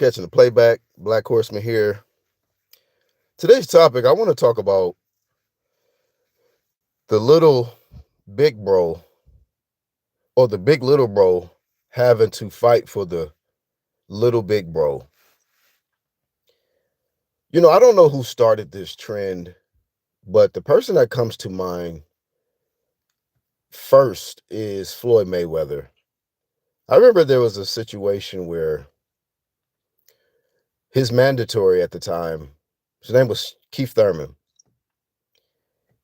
Catching the playback, Black Horseman here. Today's topic, I want to talk about the little big bro or the big little bro having to fight for the little big bro. I don't know who started this trend, but the person that comes to mind first is Floyd Mayweather. I remember there was a situation where his mandatory at the time, his name was Keith Thurman.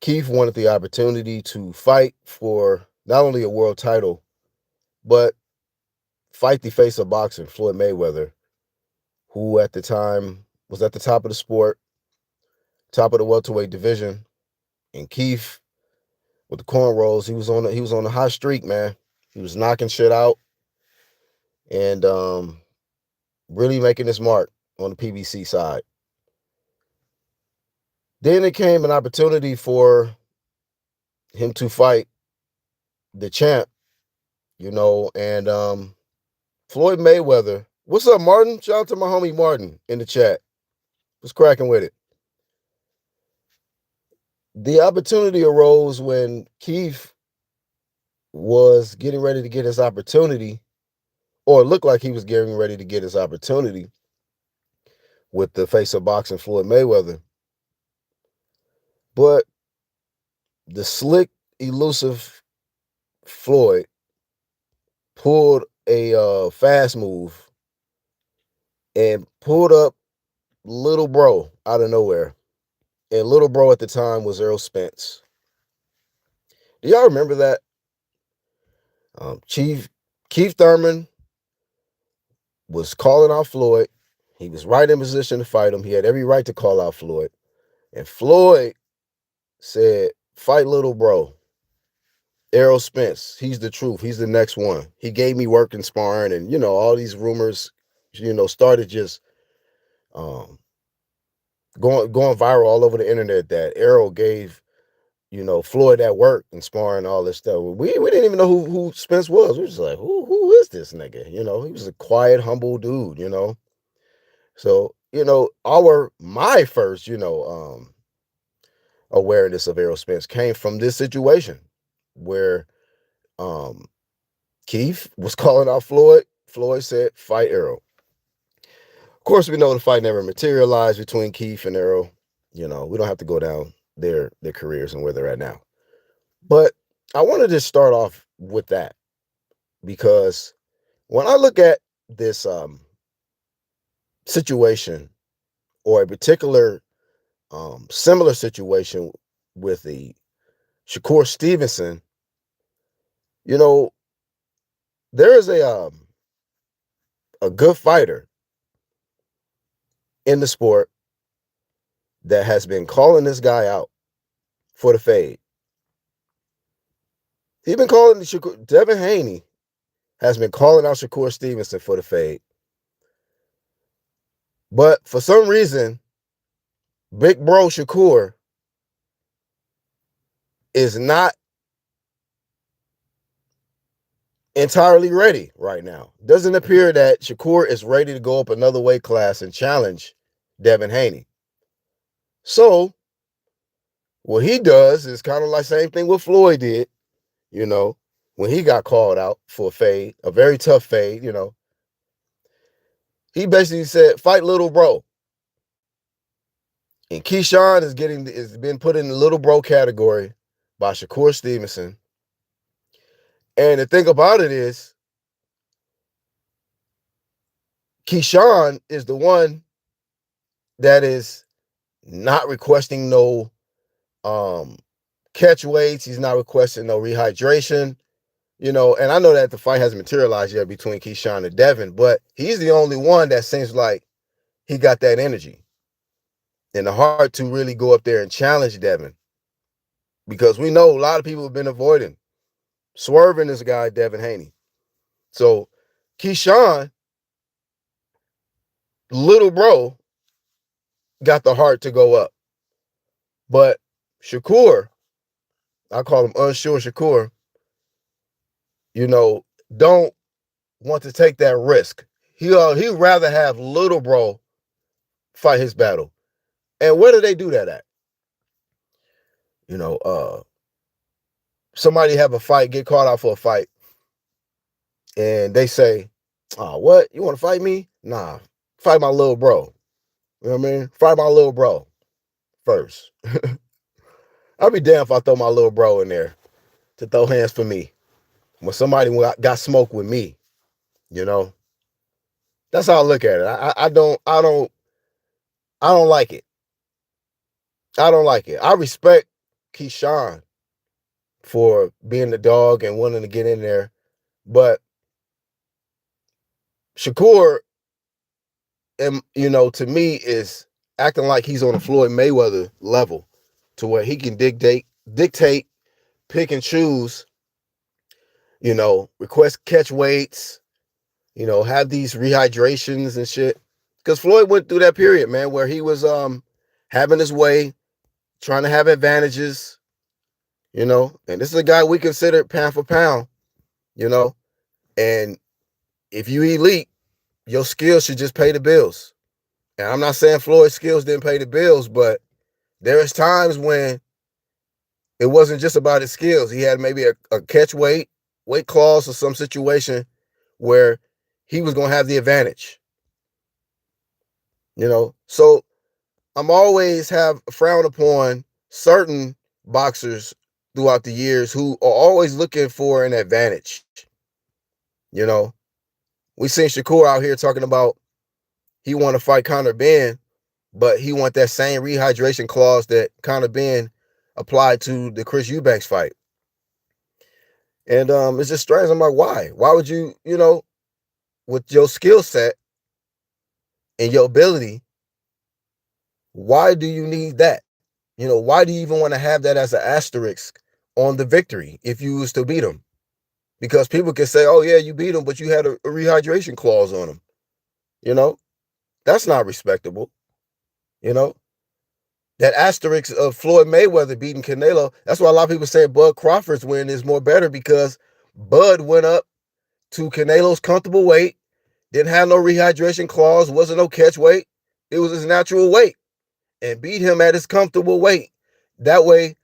Keith wanted the opportunity to fight for not only a world title, but fight the face of boxing, Floyd Mayweather, who at the time was at the top of the sport, top of the welterweight division. And Keith, with the cornrows, he was on the hot streak, man. He was knocking shit out and really making his mark on the PBC side. Then it came an opportunity for him to fight the champ, and Floyd Mayweather. What's up, Martin? Shout out to my homie Martin in the chat. What's cracking with it? The opportunity arose when Keith was getting ready to get his opportunity, or it looked like he was getting ready to get his opportunity with the face of boxing, Floyd Mayweather. But the slick, elusive Floyd pulled a fast move and pulled up little bro out of nowhere. And little bro at the time was Errol Spence. Do y'all remember that? Chief Keith Thurman was calling out Floyd. He was right in position to fight him. He had every right to call out Floyd. And Floyd said, "Fight little bro. Errol Spence. He's the truth. He's the next one." He gave me work in sparring, and all these rumors, started just um going viral all over the internet that Errol gave Floyd that work and sparring, all this stuff. We didn't even know who Spence was. We was just like, who is this nigga? He was a quiet, humble dude. So, my first, awareness of Errol Spence came from this situation where um Keith was calling out Floyd. Floyd said, "Fight Errol." Of course, we know the fight never materialized between Keith and Errol. We don't have to go down their careers and where they're at now. But I wanted to start off with that because when I look at this situation, or a particular similar situation with the Shakur Stevenson, you know, there is a good fighter in the sport that has been calling this guy out for the fade. He's been calling Devin Haney has been calling out Shakur Stevenson for the fade. But for some reason, Big Bro Shakur is not entirely ready right now. Doesn't appear that Shakur is ready to go up another weight class and challenge Devin Haney. So what he does is kind of like same thing what Floyd did, when he got called out for a fade, a very tough fade. He basically said, "Fight little bro." And Keyshawn is been put in the little bro category by Shakur Stevenson. And the thing about it is, Keyshawn is the one that is not requesting no catch weights. He's not requesting no rehydration. And I know that the fight hasn't materialized yet between Keyshawn and Devin, but he's the only one that seems like he got that energy and the heart to really go up there and challenge Devin. Because we know a lot of people have been avoiding, swerving this guy, Devin Haney. So Keyshawn, little bro, got the heart to go up. But Shakur, I call him unsure Shakur, don't want to take that risk. He'd rather have little bro fight his battle. And where do they do that at? Somebody have a fight, get called out for a fight, and they say, "Oh, what? You want to fight me? Nah, fight my little bro." You know what I mean? Fight my little bro first. I'd be damned if I throw my little bro in there to throw hands for me when somebody got smoked with me. That's how I look at it. I don't like it. I don't like it. I respect Keyshawn for being the dog and wanting to get in there, but Shakur, to me, is acting like he's on a Floyd Mayweather level, to where he can dictate, pick and choose, request catch weights, have these rehydrations and shit. Because Floyd went through that period, man, where he was having his way, trying to have advantages, and this is a guy we consider pound for pound, and if you elite, your skills should just pay the bills. And I'm not saying Floyd's skills didn't pay the bills, but there is times when it wasn't just about his skills. He had maybe a catch weight clause or some situation where he was going to have the advantage. So I'm always have frowned upon certain boxers throughout the years who are always looking for an advantage. We seen Shakur out here talking about he want to fight Conor Benn, but he want that same rehydration clause that Conor Benn applied to the Chris Eubanks fight. And it's just strange. I'm like, why? Why would you, with your skill set and your ability, why do you need that? Why do you even want to have that as an asterisk on the victory if you was to beat him? Because people can say, oh, yeah, you beat him, but you had a rehydration clause on him. That's not respectable. That asterisk of Floyd Mayweather beating Canelo, that's why a lot of people say Bud Crawford's win is more better, because Bud went up to Canelo's comfortable weight, didn't have no rehydration clause, wasn't no catch weight. It was his natural weight, and beat him at his comfortable weight. That way,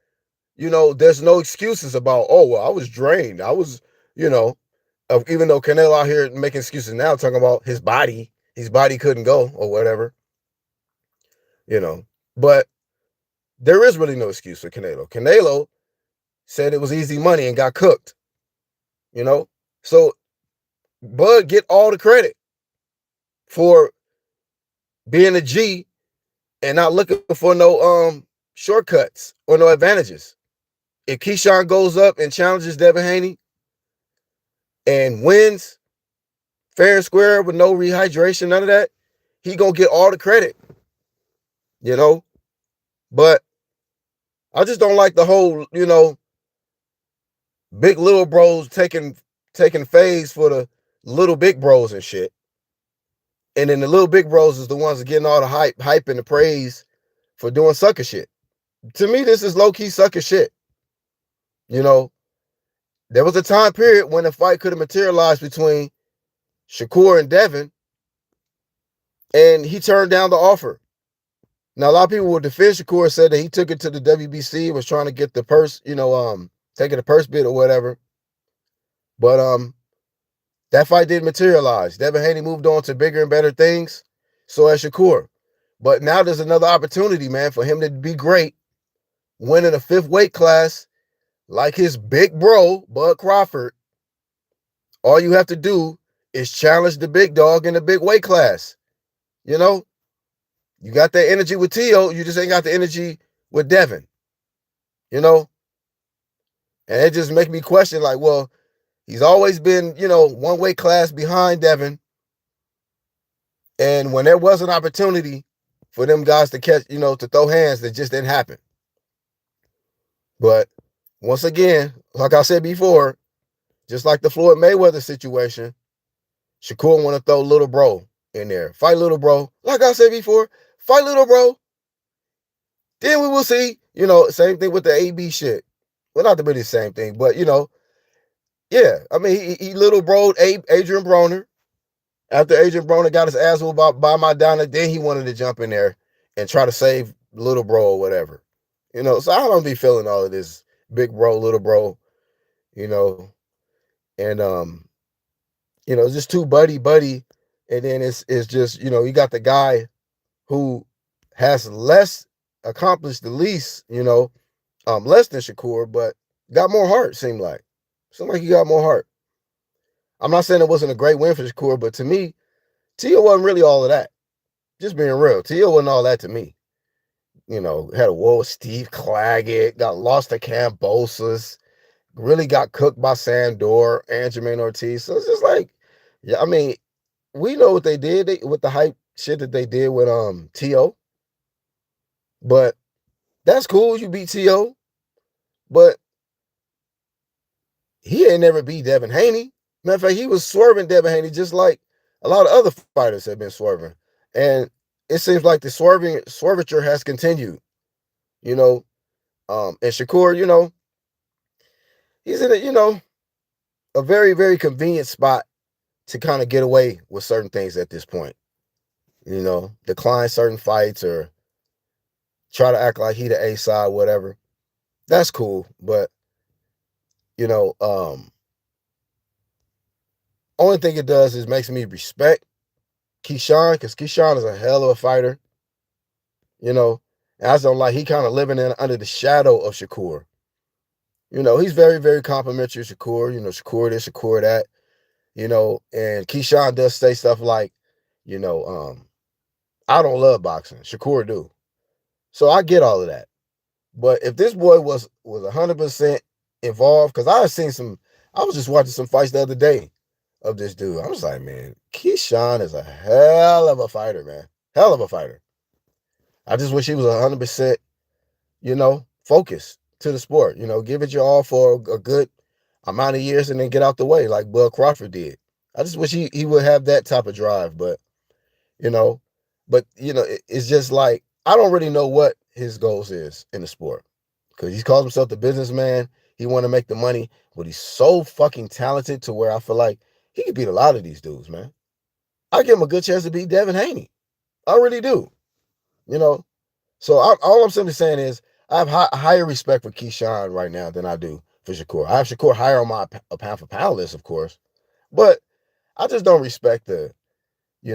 there's no excuses about, oh, well, I was drained. I was, even though Canelo out here making excuses now, talking about his body couldn't go or whatever, but there is really no excuse for Canelo. Canelo said it was easy money and got cooked, so Bud get all the credit for being a G and not looking for no shortcuts or no advantages. If Keyshawn goes up and challenges Devin Haney and wins fair and square with no rehydration, none of that, he gonna get all the credit, But I just don't like the whole, big little bros taking phase for the little big bros and shit. And then the little big bros is the ones that getting all the hype and the praise for doing sucker shit. To me, this is low-key sucker shit. There was a time period when a fight could have materialized between Shakur and Devin, and he turned down the offer. Now, a lot of people would defend Shakur, said that he took it to the WBC, was trying to get the purse, taking the purse bid or whatever. But that fight didn't materialize. Devin Haney moved on to bigger and better things. So has Shakur. But now there's another opportunity, man, for him to be great, winning a 5th weight class like his big bro, Bud Crawford. All you have to do is challenge the big dog in the big weight class. You got that energy with Tio, you just ain't got the energy with Devin. And it just makes me question, like, well, he's always been, 1 weight class behind Devin. And when there was an opportunity for them guys to catch, to throw hands, that just didn't happen. But once again, like I said before, just like the Floyd Mayweather situation, Shakur want to throw little bro in there. Fight little bro. Like I said before, fight little bro. Then we will see, same thing with the AB shit. Well, not really the same thing, but, yeah. I mean, he little broed Adrian Broner. After Adrian Broner got his ass whooped by Maidana, then he wanted to jump in there and try to save little bro or whatever. So I don't be feeling all of this big bro, little bro, and it's just too buddy, and then it's just, you got the guy who has less accomplished the least, less than Shakur, but got more heart, seemed like he got more heart. I'm not saying it wasn't a great win for Shakur, but to me, Tio wasn't really all of that. Just being real, Tio wasn't all that to me. Had a war with Steve Claggett, got lost to Kambosos, really got cooked by Sandor and Jermaine Ortiz. So it's just like, yeah, I mean, we know what they did with the hype shit that they did with T.O. But that's cool. You beat T.O. But he ain't never beat Devin Haney. Matter of fact, he was swerving Devin Haney just like a lot of other fighters have been swerving. And it seems like the swervature has continued. And Shakur, he's in a very, very convenient spot to kind of get away with certain things at this point. Decline certain fights or try to act like he the A side, whatever. That's cool, but only thing it does is makes me respect Keyshawn, because Keyshawn is a hell of a fighter. And I just don't like he kind of living under the shadow of Shakur. He's very, very complimentary to Shakur. Shakur this, Shakur that. And Keyshawn does say stuff like, I don't love boxing. Shakur do. So I get all of that. But if this boy was 100% involved, because I was just watching some fights the other day of this dude. I was like, man, Keyshawn is a hell of a fighter, man. Hell of a fighter. I just wish he was 100%, focused to the sport. Give it your all for a good amount of years and then get out the way like Bud Crawford did. I just wish he would have that type of drive, but it's just like, I don't really know what his goals is in the sport, because he calls himself the businessman. He want to make the money, but he's so fucking talented to where I feel like he could beat a lot of these dudes, man. I give him a good chance to beat Devin Haney. I really do. So all I'm simply saying is I have higher respect for Keyshawn right now than I do for Shakur. I have Shakur higher on my pound for pound list, of course, but I just don't respect the, you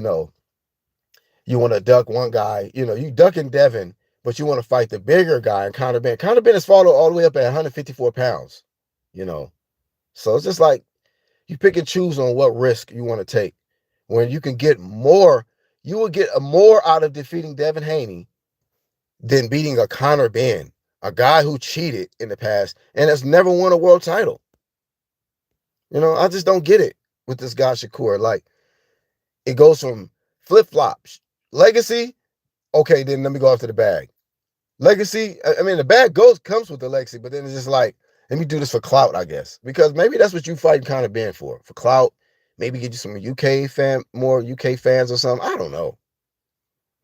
want to duck one guy, you ducking Devin, but you want to fight the bigger guy and Conor Benn. Conor Benn is followed all the way up at 154 pounds, So it's just like you pick and choose on what risk you want to take when you can get more. You will get more out of defeating Devin Haney than beating a Conor Benn, a guy who cheated in the past and has never won a world title. I just don't get it with this guy Shakur. Like, it goes from flip-flops. Legacy, okay, then let me go after the bag. Legacy, I mean, the bag comes with the legacy, but then it's just like, let me do this for clout, I guess. Because maybe that's what you fight Conor Benn for clout. Maybe get you some more UK fans or something. I don't know.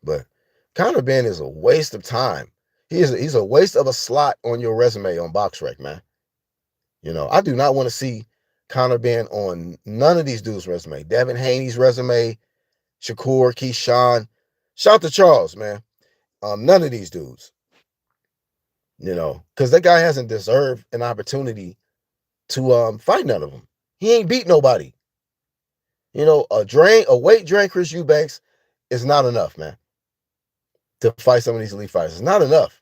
But Conor Benn is a waste of time. He's a waste of a slot on your resume on BoxRec, man. I do not want to see Conor Benn on none of these dudes' resume. Devin Haney's resume, Shakur, Keyshawn. Shout to Charles, man. None of these dudes. Because that guy hasn't deserved an opportunity to fight none of them. He ain't beat nobody. A weight drain Chris Eubanks is not enough, man, to fight some of these elite fighters. It's not enough.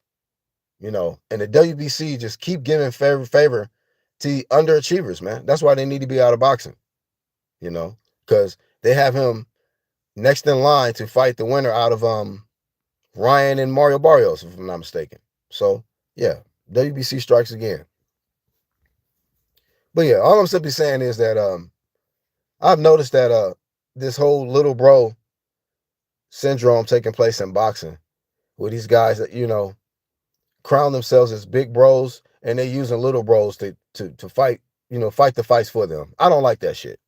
And the WBC just keep giving favor to underachievers, man. That's why they need to be out of boxing. Because they have him next in line to fight the winner out of Ryan and Mario Barrios, if I'm not mistaken. So, yeah, WBC strikes again. But yeah, all I'm simply saying is that I've noticed that this whole little bro syndrome taking place in boxing, with these guys that, crown themselves as big bros and they're using little bros to fight, fight the fights for them. I don't like that shit.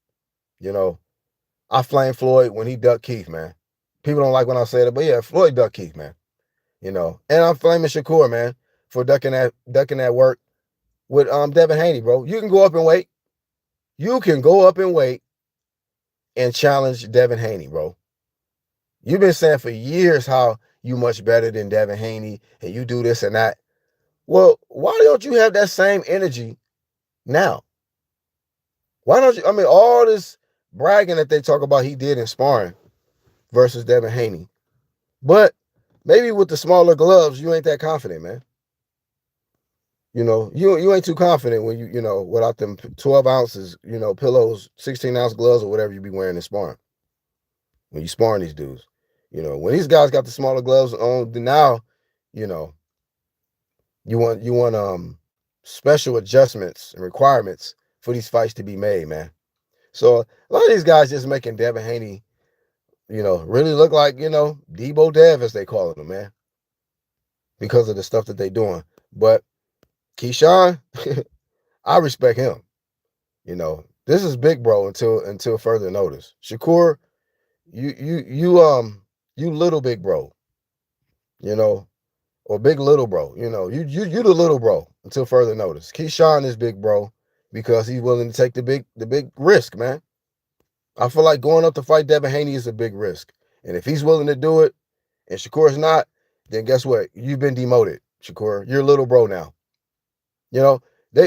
I flame Floyd when he ducked Keith, man. People don't like when I say that, but yeah, Floyd ducked Keith, man. And I'm flaming Shakur, man, for ducking that work with Devin Haney, bro. You can go up and wait. You can go up and wait and challenge Devin Haney, bro. You've been saying for years how you much better than Devin Haney and you do this and that. Well, why don't you have that same energy now? Why don't you? I mean, all this bragging that they talk about he did in sparring versus Devin Haney. But maybe with the smaller gloves, you ain't that confident, man. You ain't too confident when without them 12 ounces, pillows, 16-ounce gloves or whatever you be wearing in sparring. When you sparring these dudes. When these guys got the smaller gloves on, now, you want special adjustments and requirements for these fights to be made, man. So a lot of these guys just making Devin Haney, really look like, Debo Dev, as they call him, man. Because of the stuff that they doing. But Keyshawn, I respect him. This is big bro until further notice. Shakur, you little big bro, or big little bro. You the little bro until further notice. Keyshawn is big bro because he's willing to take the big risk, man. I feel like going up to fight Devin Haney is a big risk. And if he's willing to do it and Shakur's not, then guess what? You've been demoted, Shakur. You're a little bro now.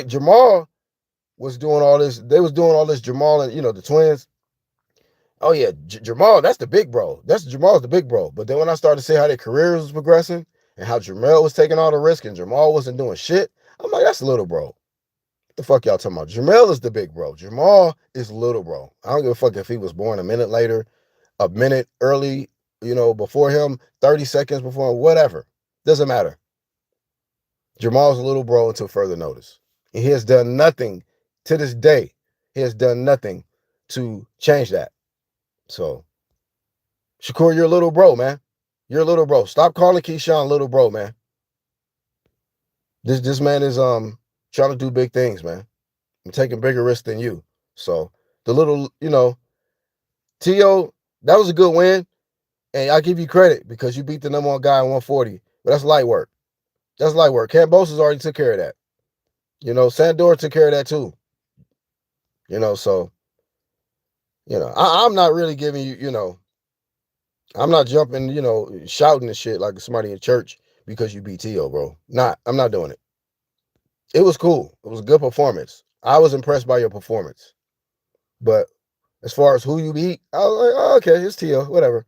Jamal was doing all this. They was doing all this, Jamal and, the twins. Oh, yeah, Jamal, that's the big bro. Jamal's the big bro. But then when I started to see how their careers was progressing and how Jamel was taking all the risk and Jamal wasn't doing shit, I'm like, that's little bro. What the fuck y'all talking about? Jamel is the big bro. Jamal is little bro. I don't give a fuck if he was born a minute later, a minute early, before him, 30 seconds before him, whatever. Doesn't matter. Jamal's a little bro until further notice. And he has done nothing to this day. He has done nothing to change that. So, Shakur, you're a little bro, man. You're a little bro. Stop calling Keyshawn little bro, man. This man is trying to do big things, man. I'm taking bigger risks than you. So the little, T.O., that was a good win. And I give you credit because you beat the number one guy in 140. But that's light work. That's light work. Kambosos already took care of that. Sandor took care of that too. So, I'm not really giving you, I'm not jumping, shouting and shit like somebody in church because you beat T.O., bro. I'm not doing it. It was cool. It was a good performance. I was impressed by your performance. But as far as who you beat, I was like, oh, okay, it's T.O., whatever.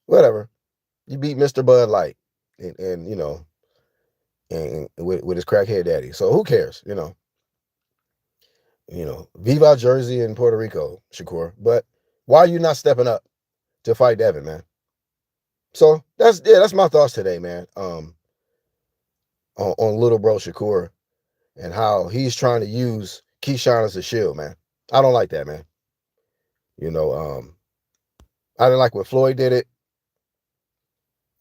Whatever. You beat Mr. Bud Light and and with his crackhead daddy. So who cares, Viva Jersey and Puerto Rico, Shakur. But why are you not stepping up to fight Devin, man? So that's my thoughts today, man. On little bro Shakur and how he's trying to use Keyshawn as a shield, man. I don't like that, man. I didn't like when Floyd did it.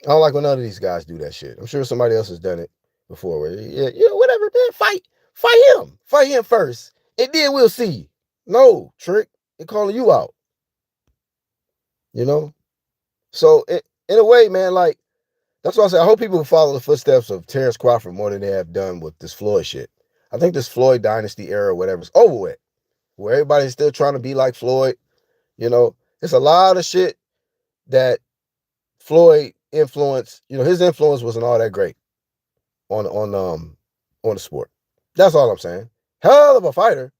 I don't like when none of these guys do that shit. I'm sure somebody else has done it before. Where, whatever, man. Fight him first, and then we'll see. No, Trick, they're calling you out. So in a way, man, like that's why I say I hope people follow the footsteps of Terrence Crawford more than they have done with this Floyd shit. I think this Floyd dynasty era, whatever's over with, where everybody's still trying to be like Floyd. It's a lot of shit that Floyd influence, his influence wasn't all that great on the sport. That's all I'm saying. Hell of a fighter,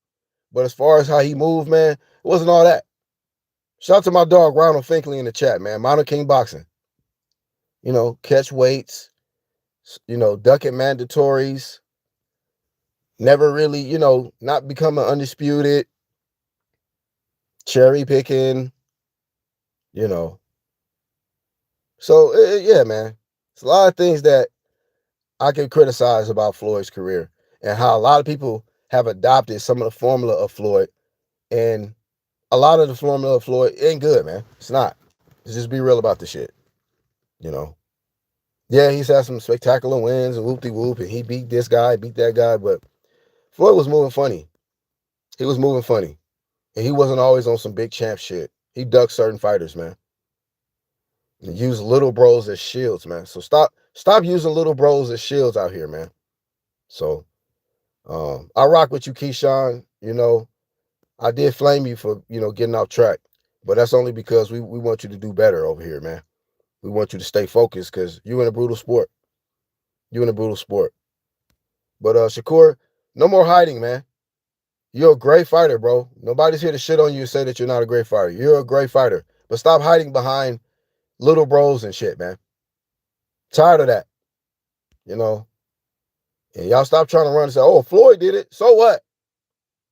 but as far as how he moved, man, it wasn't all that. Shout out to my dog Ronald Finkley in the chat, man. Mountain King Boxing. Catch weights, ducking mandatories, never really, not becoming undisputed, cherry picking, So, yeah, man. It's a lot of things that I can criticize about Floyd's career and how a lot of people have adopted some of the formula of Floyd. And a lot of the formula of Floyd ain't good, man. It's not. Let's just be real about the shit. Yeah, he's had some spectacular wins and whoop-de-whoop, and he beat this guy, beat that guy, but Floyd was moving funny. He was moving funny. And he wasn't always on some big champ shit. He ducked certain fighters, man. And used little bros as shields, man. So stop using little bros as shields out here, man. So I rock with you, Keyshawn. I did flame you for, getting off track, but that's only because we want you to do better over here, man. We want you to stay focused because you in a brutal sport. You in a brutal sport. But Shakur, no more hiding, man. You're a great fighter, bro. Nobody's here to shit on you and say that you're not a great fighter. You're a great fighter. But stop hiding behind little bros and shit, man. Tired of that. And y'all stop trying to run and say, oh, Floyd did it. So what?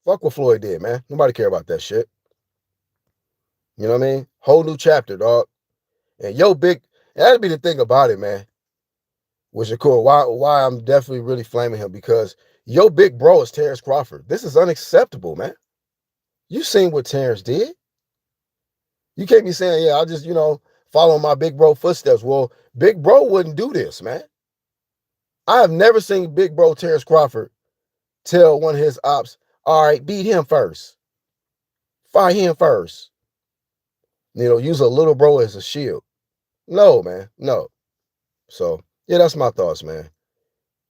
Fuck what Floyd did, man. Nobody care about that shit. You know what I mean? Whole new chapter, dog. And that'd be the thing about it, man. With Shakur, why I'm definitely really flaming him, because your big bro is Terrence Crawford. This is unacceptable, man. You seen what Terrence did. You can't be saying, yeah, I'll just, follow my big bro footsteps. Well, big bro wouldn't do this, man. I have never seen big bro Terrence Crawford tell one of his ops, all right, beat him first. Fight him first. Use a little bro as a shield. No, man, no. So, yeah, that's my thoughts, man.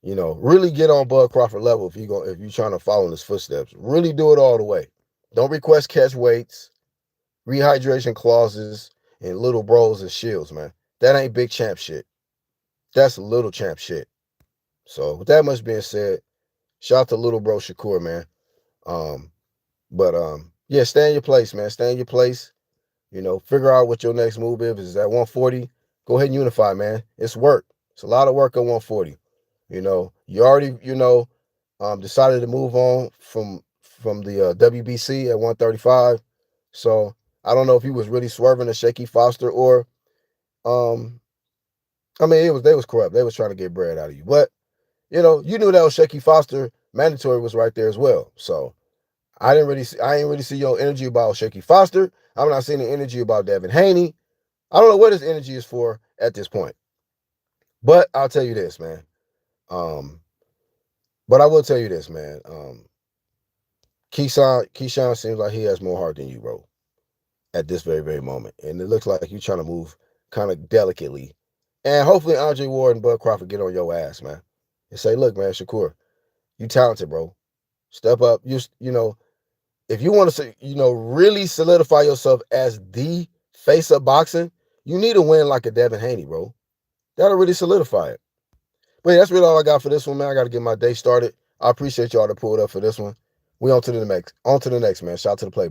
Really get on Bud Crawford level if you're trying to follow in his footsteps. Really do it all the way. Don't request catch weights, rehydration clauses, and little bros as shields, man. That ain't big champ shit. That's little champ shit. So with that much being said, shout out to little bro Shakur, man. Yeah, stay in your place, man. Stay in your place. Figure out what your next move is. If it's at 140, go ahead and unify, man. It's work. It's a lot of work at 140. You already, decided to move on from the WBC at 135. So I don't know if he was really swerving to Shaky Foster or, they was corrupt. They was trying to get bread out of you. But, you knew that was Shaky Foster. Mandatory was right there as well. So I ain't really see your energy about Shaky Foster. I'm not seeing the energy about Devin Haney. I don't know what his energy is for at this point. But I'll tell you this, man. But I will tell you this, man. Keyshawn seems like he has more heart than you, bro, at this very, very moment. And it looks like you're trying to move kind of delicately. And hopefully Andre Ward and Bud Crawford get on your ass, man. And say, look, man, Shakur, you talented, bro. Step up. If you want to, really solidify yourself as the face of boxing, you need to win like a Devin Haney, bro. That'll really solidify it. But yeah, that's really all I got for this one, man. I got to get my day started. I appreciate y'all that pulled up for this one. We on to the next, man. Shout out to the play.